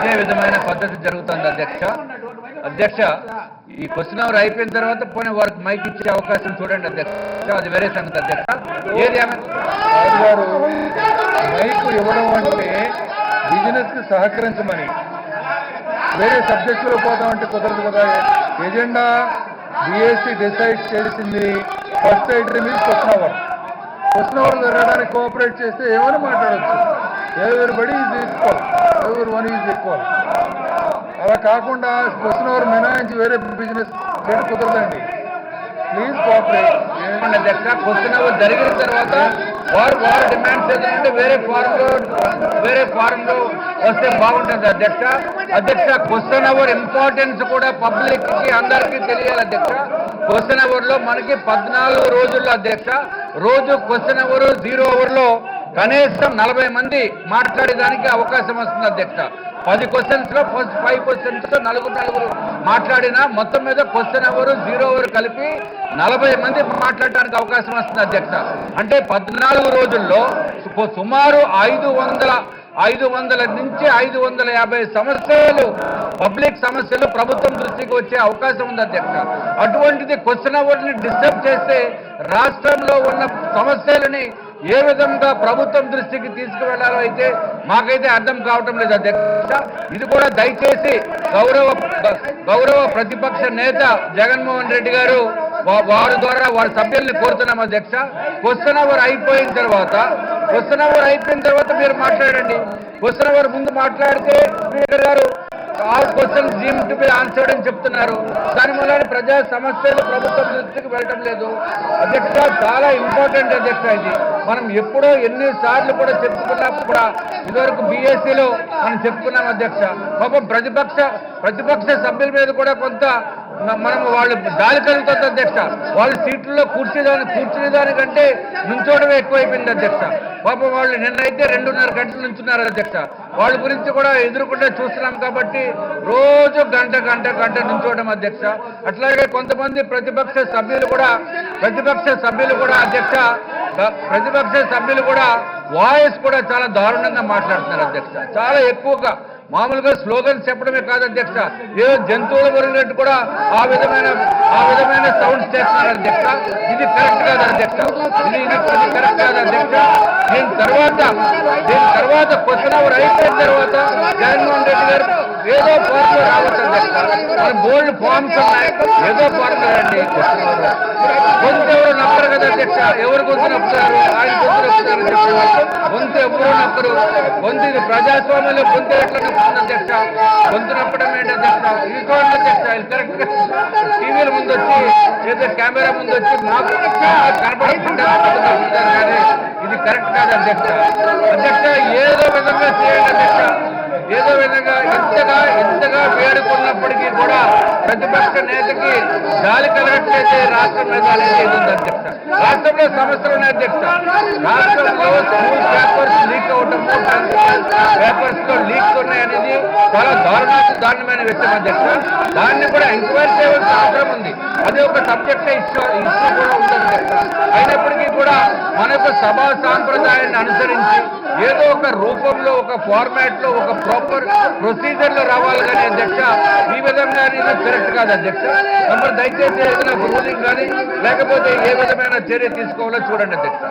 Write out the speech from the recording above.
అదే విధమైన పద్ధతి జరుగుతుంది అధ్యక్ష ఈ క్వశ్చన్ అవర్ అయిపోయిన తర్వాత పోనీ వారికి మైక్ ఇచ్చే అవకాశం చూడండి అధ్యక్ష, అది వేరే సంగతి అధ్యక్ష. ఏది గారు మైక్ ఇవ్వడం అంటే బిజినెస్ కి సహకరించమని, వేరే సబ్జెక్టులో పోతామంటే కుదరదు కదా. ఎజెండా బిఎస్సి డిసైడ్ చేసింది ఫస్ట్ ఐటమ్ మీద క్వశ్చన్ అవర్ జరగడానికి కోఆపరేట్ చేస్తే ఏమైనా మాట్లాడచ్చు. ఎవరిబడి ఈజ్ ఈక్వల్, ఎవరి వన్ ఈజ్ ఈక్వల్. అలా కాకుండా క్వశ్చన్ అవర్ మినహాయించి వేరే బిజినెస్ చేయడం కుదరదండి. Please cooperate. అధ్యక్ష క్వశ్చన్ అవర్ జరిగిన తర్వాత వారు డిమాండ్స్ ఏదంటే వేరే ఫారంలో వస్తే బాగుంటుంది అధ్యక్ష క్వశ్చన్ అవర్ ఇంపార్టెన్స్ కూడా పబ్లిక్ కి అందరికీ తెలియాలి అధ్యక్ష. క్వశ్చన్ అవర్ లో మనకి 14 రోజుల్లో అధ్యక్ష రోజు క్వశ్చన్ అవర్ 0 అవర్లో కనీసం 40 మంది మాట్లాడేదానికి అవకాశం వస్తుంది అధ్యక్ష. 10 క్వశ్చన్స్ లో ఫస్ట్ 5 క్వశ్చన్స్ లో నలుగురు మాట్లాడినా మొత్తం మీద క్వశ్చన్ అవర్ 0 అవర్ కలిపి 40 మంది మాట్లాడడానికి అవకాశం వస్తుంది అధ్యక్ష. అంటే 14 రోజుల్లో సుమారు 500 నుంచి 550 సమస్యలు, పబ్లిక్ సమస్యలు ప్రభుత్వం దృష్టికి వచ్చే అవకాశం ఉంది అధ్యక్ష. అటువంటిది క్వశ్చన్ అవర్ని డిస్టర్బ్ చేస్తే రాష్ట్రంలో ఉన్న సమస్యలని ఏ విధంగా ప్రభుత్వం దృష్టికి తీసుకువెళ్లాలో అయితే మాకైతే అర్థం కావటం లేదు అధ్యక్ష. ఇది కూడా దయచేసి గౌరవ ప్రతిపక్ష నేత జగన్మోహన్ రెడ్డి గారు వారి ద్వారా వారి సభ్యుల్ని కోరుతున్నాం అధ్యక్ష. క్వశ్చన్ అవర్ అయిపోయిన తర్వాత మీరు మాట్లాడండి. క్వశ్చన్ అవర్ ముందు మాట్లాడితే స్పీకర్ గారు all questions deemed to be answered అని చెప్తున్నారు. దానివల్ల ప్రజా సమస్యలు ప్రభుత్వం దృష్టికి వెళ్ళటం లేదు అధ్యక్ష. చాలా ఇంపార్టెంట్ అధ్యక్ష. ఇది మనం ఎప్పుడో ఎన్నిసార్లు కూడా చెప్పుకున్నప్పుడు కూడా ఇదివరకు బీఎస్సీలో మనం చెప్పుకున్నాం అధ్యక్ష. పాపం ప్రతిపక్ష సభ్యుల మీద కూడా కొంత మనం వాళ్ళు దాడి కలుగుతుంది అధ్యక్ష. వాళ్ళ సీట్లలో కూర్చునే దానికంటే నుంచోవడమే ఎక్కువైపోయింది అధ్యక్ష. పాపం వాళ్ళు నిన్నైతే 2.5 గంటలు నుంచున్నారు అధ్యక్ష. వాళ్ళ గురించి కూడా ఎదురుకుండా చూస్తున్నాం కాబట్టి రోజు గంట నుంచోవడం అధ్యక్ష. అట్లాగే కొంతమంది ప్రతిపక్ష సభ్యులు కూడా వాయిస్ కూడా చాలా దారుణంగా మాట్లాడుతున్నారు అధ్యక్ష. చాలా ఎక్కువగా మామూలుగా స్లోగన్స్ చెప్పడమే కాదు అధ్యక్ష, ఏదో జంతువులు మొరిగినట్టు కూడా ఆ విధమైన సౌండ్స్ చేస్తున్నారు అధ్యక్ష. ఇది కరెక్ట్ కాదు అధ్యక్ష. ఇది కరెక్ట్ కాదు అధ్యక్ష. దీని తర్వాత క్వశ్చన్ అవర్ అయిపోయిన తర్వాత జగన్మోహన్ రెడ్డి గారు ఏదో ఫార్ములా రావచ్చు అధ్యక్ష. మన బోల్డ్ ఫార్మ్స్ ఉన్నాయి, ఏదో ఫార్ములా రండి. గొంతు ఎవరు నప్పరు కదా అధ్యక్ష. ఎవరు గొంతు నప్పుతారు? ఆయన గొంతు నప్పుతారు. గొంతు ఎవరు నప్పరు. గొంతు ఇది ప్రజాస్వామ్యంలో గొంతు ఎట్లా నప్పుతుంది అధ్యక్ష? గొంతు నప్పడం ఏంటి అధ్యక్ష? ఇది చూడండి అధ్యక్ష. ఇది కరెక్ట్. టీవీల ముందు వచ్చి ఏదో కెమెరా ముందు వచ్చి మాకు కనపడకుండా కానీ ఇది కరెక్ట్ కాదు అధ్యక్ష. ఏదో విధంగా చేయండి అధ్యక్ష. ఏదో విధంగా ఎంతగా వేడుకున్నప్పటికీ కూడా ప్రతిపక్ష నేతకి గాలి కలగట్లయితే రాష్ట్రం మీద ఉంది అధ్యక్ష. రాష్ట్రంలో సమస్యలు ఉన్నాయి అధ్యక్ష. రాష్ట్రంలో స్కూల్ పేపర్స్ లీక్ అవటం, పేపర్స్ లో లీక్స్ ఉన్నాయనేది చాలా దారుణమైన విషయం అధ్యక్ష. దాన్ని కూడా ఎంక్వైరీ చేయవలసిన అవసరం ఉంది. అది ఒక సబ్జెక్ట్ ఇష్యూ కూడా ఉంటుంది అధ్యక్ష. అయినప్పటికీ కూడా మన యొక్క సభా సాంప్రదాయాన్ని అనుసరించి ఏదో ఒక రూపంలో, ఒక ఫార్మాట్ లో, ఒక ప్రాపర్ ప్రొసీజర్ లో రావాలి కానీ అధ్యక్ష ఈ విధంగా కరెక్ట్ కాదు అధ్యక్ష. మరి దయచేసి ఏదైనా రూలింగ్ కానీ లేకపోతే ఏ విధమైన చర్య తీసుకోవాలో చూడండి అధ్యక్ష.